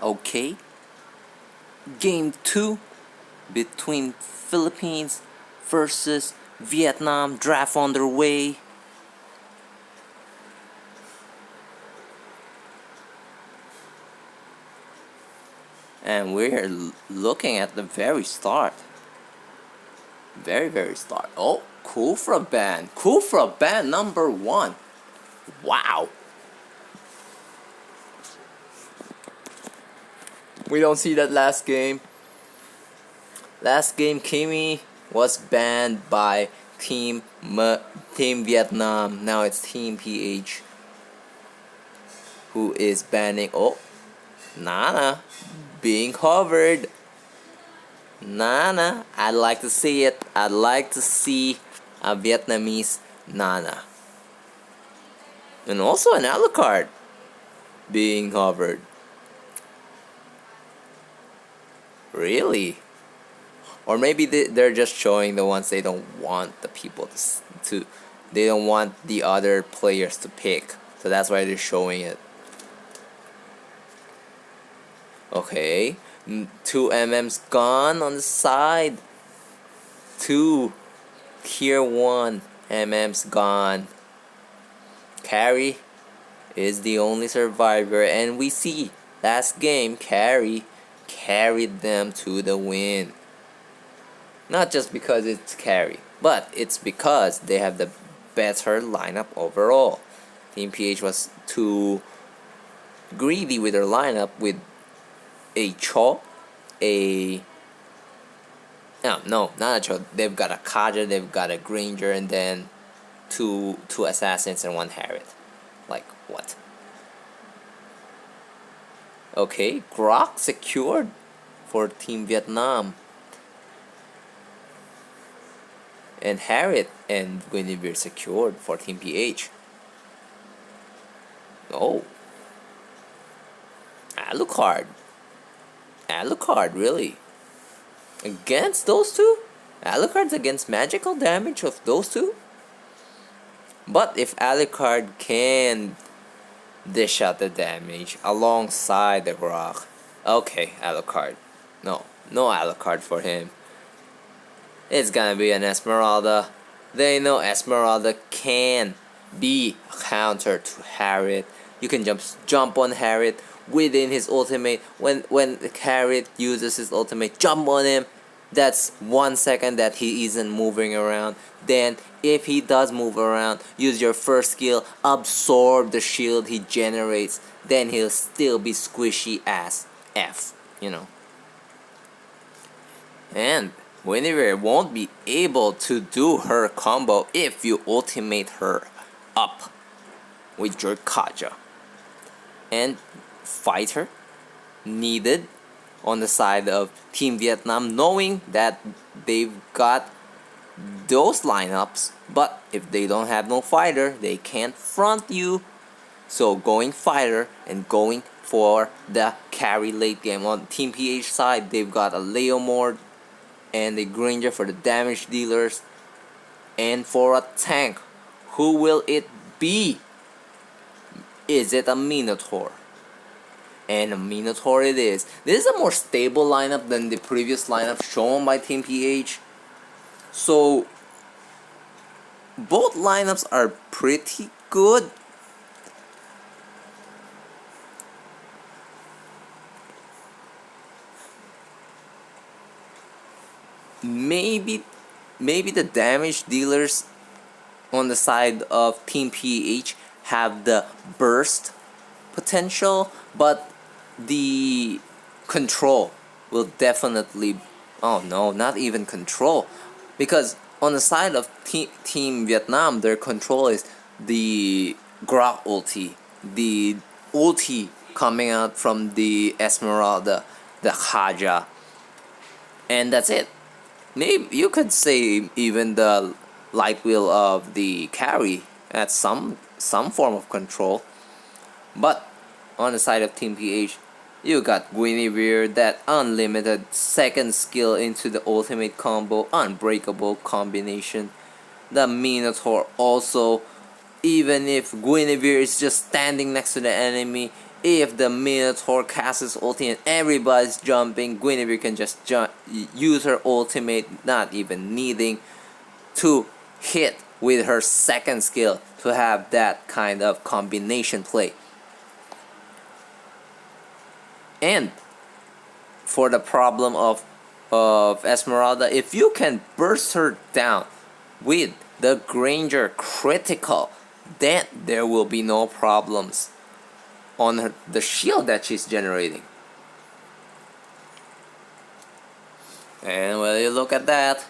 Okay, game 2 between Philippines versus Vietnam, draft underway. And we're looking at the very start. Very start. Oh, Kufra band. Kufra band number 1. Wow. We don't see that last game. Last game, Kimi was banned by Team Vietnam. Now it's Team PH who is banning. Oh, Nana being covered. Nana, I'd like to see it. I'd like to see a Vietnamese Nana. And also an Alucard being covered. Really? Or maybe they're just showing the ones they don't want the people to they don't want the other players to pick. So that's why they're showing it. Okay. 2 MM's gone on the side. 2 Tier 1 MM's gone. Carry is the only survivor, and we see last game Carry carried them to the win. Not just because it's Carry, but it's because they have the better lineup overall. Team PH was too greedy with their lineup with a Cho, a no, not a Cho. They've got a Kaja, they've got a Granger, and then two assassins and one Harriet. Like what? Okay, Grok secured for Team Vietnam. And Harriet and Guinevere secured for Team PH. Oh. Alucard. Alucard, really? Against those two? Alucard's against magical damage of those two? But if Alucard can dish out the damage alongside the Grok, okay, Alucard. No Alucard for him. It's gonna be an Esmeralda. They know Esmeralda can be a counter to Harriet. You can jump on Harriet within his ultimate. When Harriet uses his ultimate, jump on him. That's 1 second that he isn't moving around. Then if he does move around, use your first skill, absorb the shield he generates. Then he'll still be squishy as F, And Guinevere won't be able to do her combo if you ultimate her up with your Kaja. And fighter needed on the side of Team Vietnam, knowing that they've got those lineups, but if they don't have no fighter, they can't front you. So going fighter and going for the carry late game. On Team PH side, they've got a Leomord and a Granger for the damage dealers. And for a tank, who will it be? Is it a Minotaur? And a Minotaur it is. This is a more stable lineup than the previous lineup shown by Team PH. So both lineups are pretty good. Maybe the damage dealers on the side of Team PH have the burst potential, but the control will definitely. Oh no, not even control, because on the side of Team Vietnam, their control is the Grok ulti, the ulti coming out from the Esmeralda, the Haja, and that's it. Maybe you could say even the light wheel of the carry at some form of control. But on the side of Team PH, you got Guinevere, that unlimited second skill into the ultimate combo, unbreakable combination. The Minotaur also, even if Guinevere is just standing next to the enemy, if the Minotaur casts his ulti and everybody's jumping, Guinevere can just use her ultimate, not even needing to hit with her second skill to have that kind of combination play. And for the problem of Esmeralda, if you can burst her down with the Granger critical, then there will be no problems on the shield that she's generating. And when you look at that,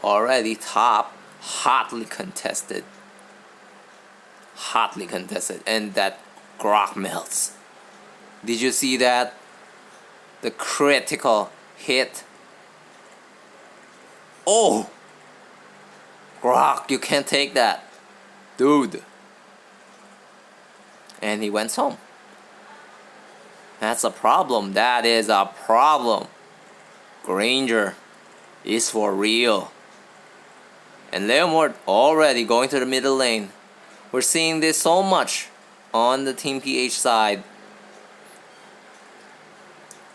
already top, hotly contested, and that Grok melts. Did you see that? The critical hit. Oh! Grok, you can't take that. Dude. And he went home. That's a problem. That is a problem. Granger is for real. And Leomord already going to the middle lane. We're seeing this so much on the Team PH side.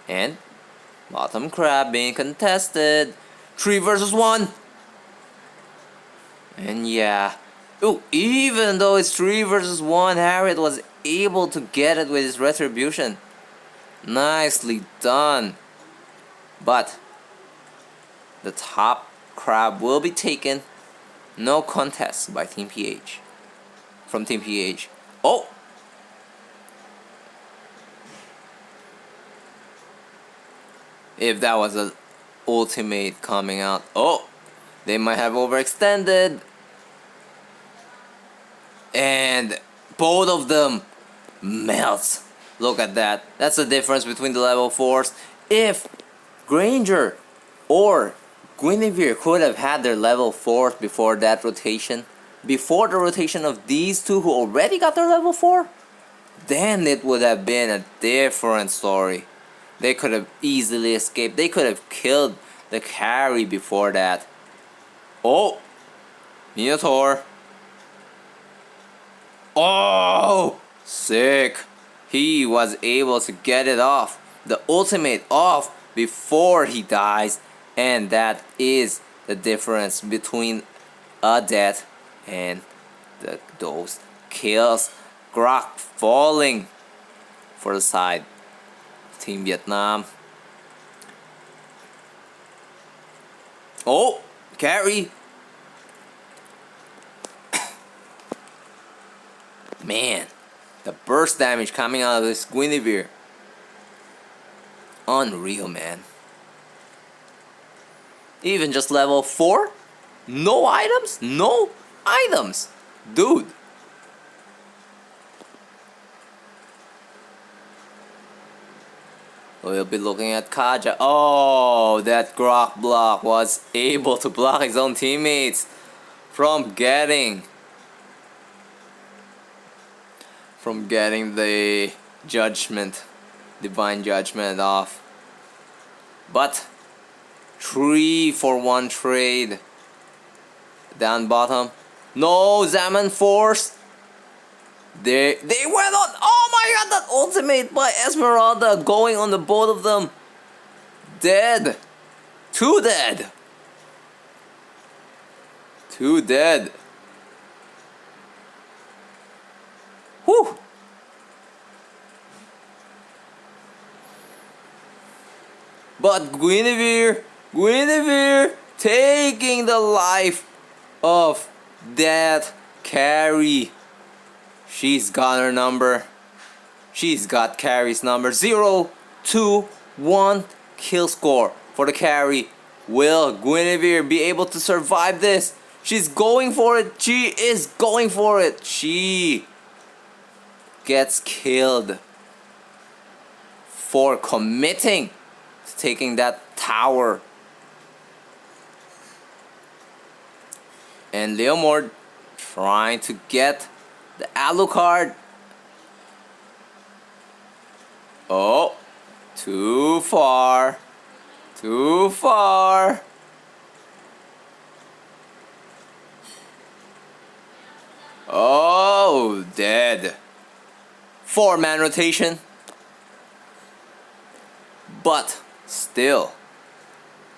And bottom crab being contested. 3 versus 1. And yeah. Ooh, even though it's 3 versus 1, Harriet was able to get it with his retribution. Nicely done. But the top crab will be taken. No contest by Team PH. From Team PH. Oh! If that was an ultimate coming out. Oh! They might have overextended. And both of them melts. Look at that. That's the difference between the level 4s. If Granger or Guinevere could have had their level 4s before that rotation, before the rotation of these two who already got their level 4, then it would have been a different story. They could have easily escaped. They could have killed the carry before that. Oh! Minotaur. Oh! Sick. He was able to get it off. The ultimate off before he dies. And that is the difference between a death and those kills. Grok falling for the side. Team Vietnam. Oh! Carry. Man, the burst damage coming out of this Guinevere. Unreal, man. Even just level 4? No items? No items! Dude. We'll be looking at Kaja. Oh, that Grok block was able to block his own teammates from getting the judgment, divine judgment off. But 3 for 1 trade. Down bottom. No, Zaman Force. They went on. Oh my god, that ultimate by Esmeralda going on the both of them. Dead. 2 dead. 2 dead. Whew. But Guinevere taking the life of that carry. She's got her number. She's got carry's number. 0, 2, 1 kill score for the carry. Will Guinevere be able to survive this? She's going for it. She is going for it. She gets killed for committing to taking that tower. And Leomord trying to get the Alucard. Oh, too far. Too far. Oh, dead. 4-man rotation. but still,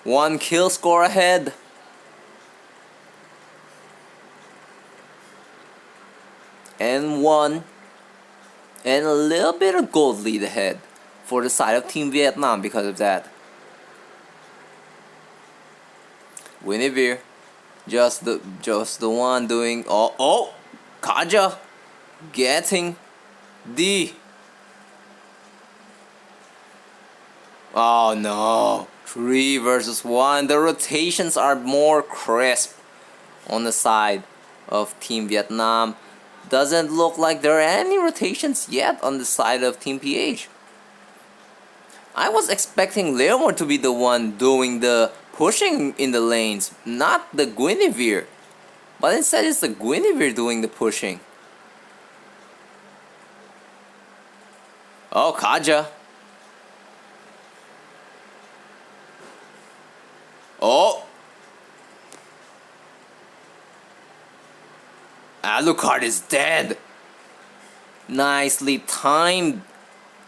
one kill score ahead. And a little bit of gold lead ahead for the side of Team Vietnam because of that. Guinevere, just the one doing. Oh, Kaja getting the. Oh no, 3 versus 1. The rotations are more crisp on the side of Team Vietnam. Doesn't look like there are any rotations yet on the side of Team PH. I was expecting Leomord to be the one doing the pushing in the lanes, not the Guinevere. But instead it's the Guinevere doing the pushing. Oh, Kaja. Oh. Alucard is dead. Nicely timed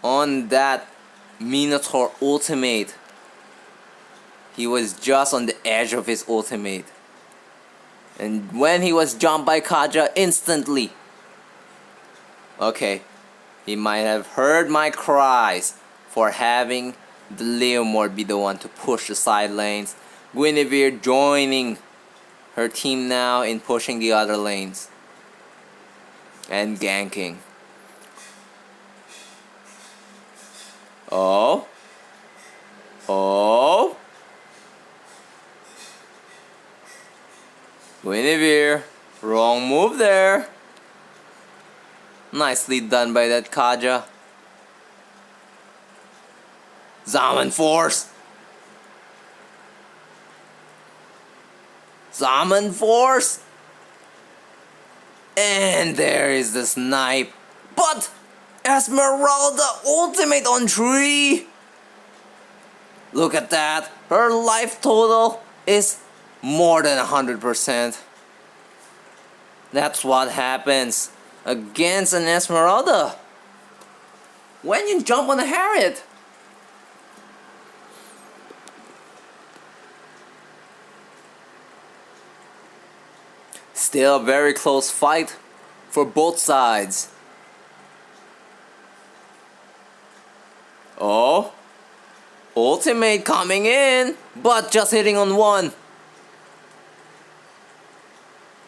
on that Minotaur ultimate. He was just on the edge of his ultimate. And when he was jumped by Kaja instantly. Okay, he might have heard my cries for having the Leomord be the one to push the side lanes. Guinevere joining her team now in pushing the other lanes. And ganking. Oh. Oh. Guinevere. Wrong move there. Nicely done by that Kaja. Zaman Force. Zaman Force. And there is the snipe. But Esmeralda ultimate on 3. Look at that. Her life total is more than 100%. That's what happens against an Esmeralda when you jump on a Harriet. Still a very close fight for both sides. Oh, ultimate coming in, but just hitting on 1.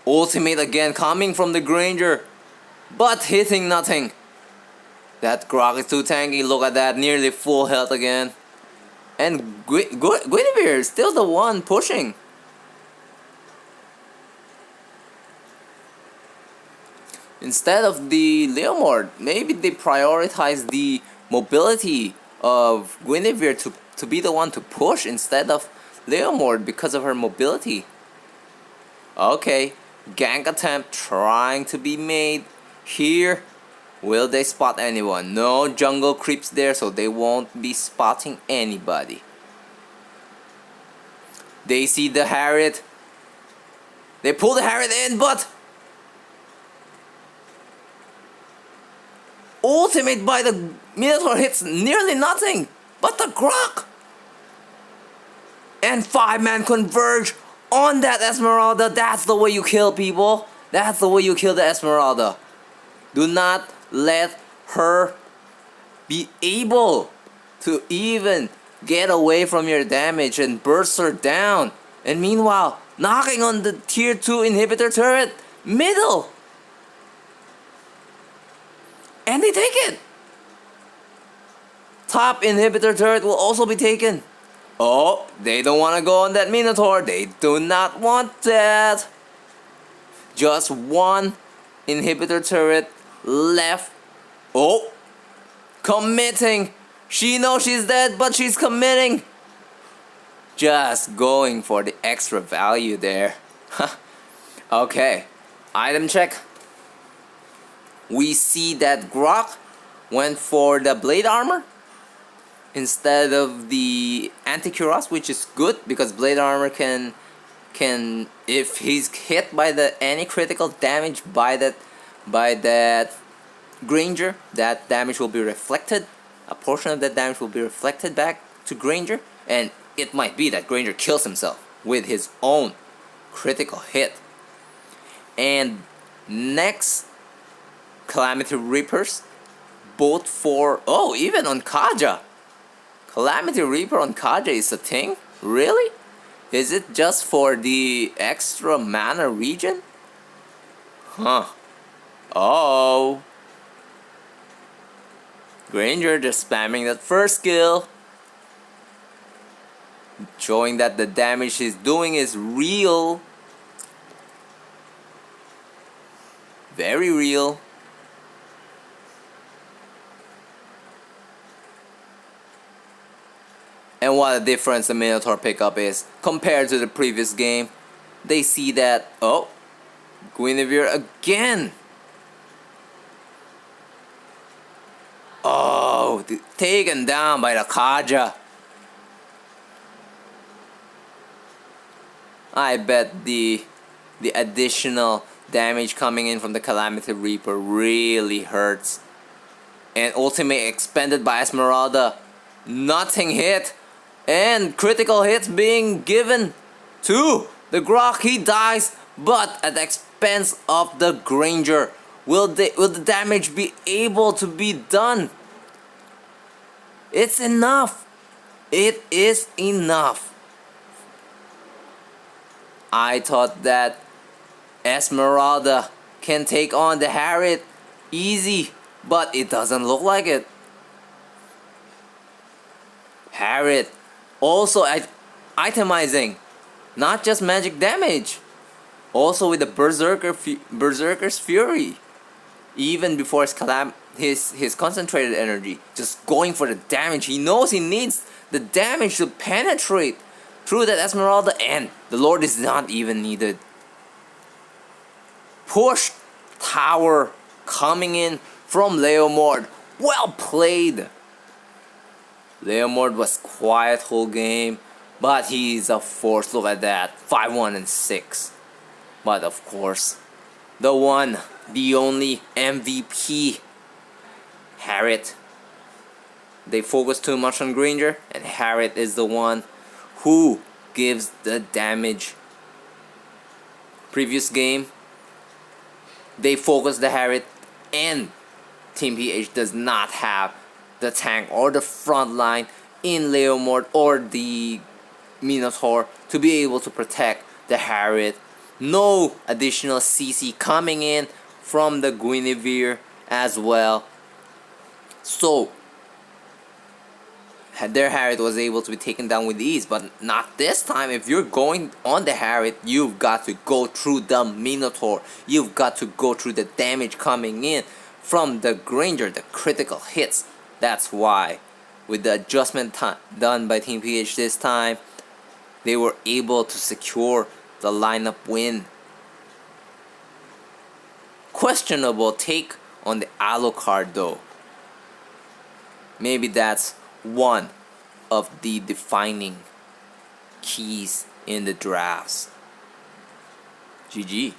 Ultimate again coming from the Granger, but hitting nothing. That Grok is too tanky. Look at that, nearly full health again. And Guinevere is still the one pushing. Instead of the Leomord, maybe they prioritize the mobility of Guinevere to be the one to push instead of Leomord because of her mobility. Okay, gank attempt trying to be made here. Will they spot anyone? No jungle creeps there, so they won't be spotting anybody. They see the Harriet. They pull the Harriet in, but ultimate by the Minotaur hits nearly nothing. But the Grok and 5-man converge on that Esmeralda. That's the way you kill people. That's the way you kill the Esmeralda. Do not let her be able to even get away from your damage and burst her down. And meanwhile, knocking on the tier 2 inhibitor turret middle. And they take it. Top inhibitor turret will also be taken. Oh, they don't want to go on that Minotaur. They do not want that. Just one inhibitor turret left. Oh, committing. She knows she's dead, but she's committing. Just going for the extra value there. Okay, item check. We see that Grok went for the blade armor instead of the anti-cuirass, which is good because blade armor can if he's hit by any critical damage by that Granger, that damage will be reflected. A portion of that damage will be reflected back to Granger, and it might be that Granger kills himself with his own critical hit. And next, Calamity Reapers, both for, oh, even on Kaja. Calamity Reaper on Kaja is a thing? Really? Is it just for the extra mana region? Huh. Oh. Granger just spamming that first skill, showing that the damage he's doing is real. Very real. And what a difference the Minotaur pickup is compared to the previous game. They see that, oh, Guinevere again. Oh, taken down by the Kaja. I bet the additional damage coming in from the Calamity Reaper really hurts. And ultimate expended by Esmeralda. Nothing hit. And critical hits being given to the Grok. He dies, but at the expense of the Granger. Will the damage be able to be done? It's enough. It is enough. I thought that Esmeralda can take on the Harriet easy, but it doesn't look like it. Harriet also itemizing not just magic damage, also with the Berserker's Fury. Even before his concentrated energy, just going for the damage. He knows he needs the damage to penetrate through that Esmeralda, and the Lord is not even needed. Push tower coming in from Leomord. Well played. Leomord was quiet whole game, but he's a force. Look at that, 5-1 and 6. But of course, the one, the only MVP, Harriet. They focus too much on Granger, and Harriet is the one who gives the damage. Previous game, they focus the Harriet, and Team PH does not have the tank or the front line in Leomord or the Minotaur to be able to protect the Harriet. No additional CC coming in from the Guinevere as well. So their Harriet was able to be taken down with ease, but not this time. If you're going on the Harriet, you've got to go through the Minotaur. You've got to go through the damage coming in from the Granger, the critical hits. That's why, with the adjustment done by Team PH this time, they were able to secure the lineup win. Questionable take on the Alucard though. Maybe that's one of the defining keys in the drafts. GG.